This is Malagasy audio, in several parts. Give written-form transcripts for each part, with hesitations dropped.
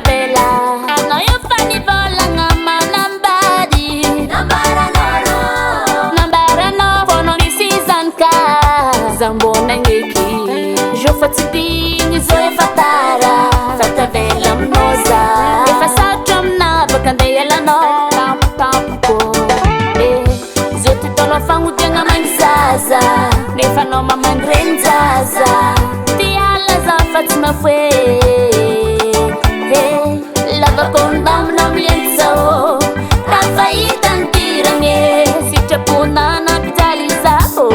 vela anao io fa nivolagna manambady nambaranao fono misy zany ka zambona gneky zo fa tsy digny zo efa tara fatavela aminao za efa sarotra aminavaka andeha elanao tampotampoko zo titolo fagnodiagna magny zaza nefa anao mamagny regny zaza tiala za fa tsy mafoe lavakondamina miliany zao tafahita ny tiragny sitrapona nampijaly zao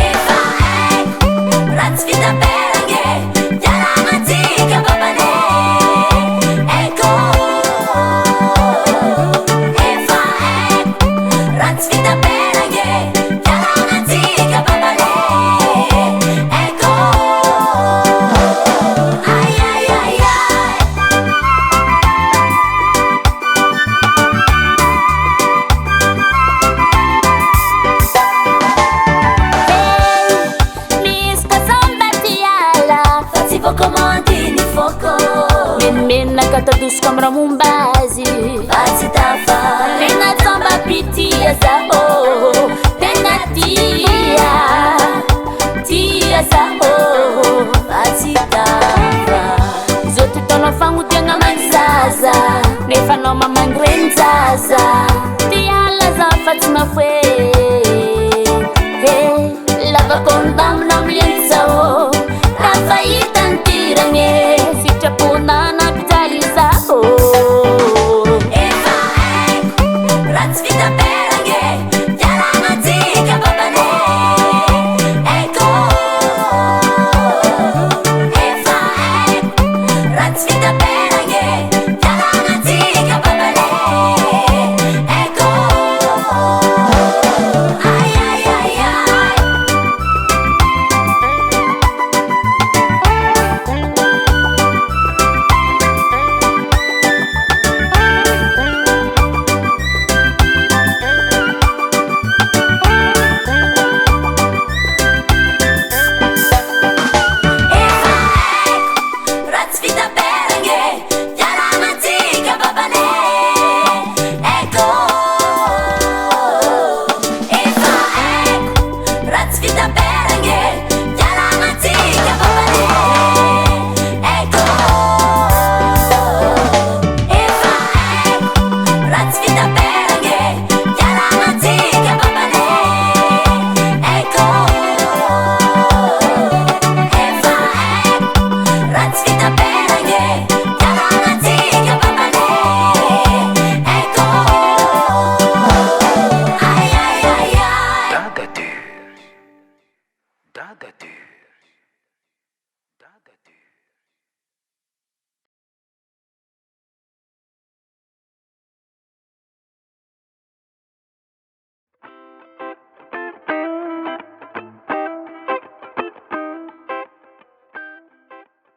efa haiko raha tsy fitaperagny fiarahamatsika babane eko efa haiko raha tsy fitaperagny fiarahamatsika babane eko ay ay ay ay misy kasamba tiala fa tsy voakomandiny foko menimena katadosiko amy raha momba azy fa tsy tafa tena tsamba pitia zaho tena tia zaho fa tsy tafa zo titolo fagnodiagna magny zaza nefa anao mamagny regny zaza tiala za fa tsy mafoe lavakondamina miliany zao tafahita ny tiragny sitrapona nampijaly zaho efa haiko raha tsy fitaperagny fiarahamatsika babane eko efa haiko raha tsy fitaperagny fiarahamatsika babane eko ay ay ay ay efa haiko raha tsy fitaperagny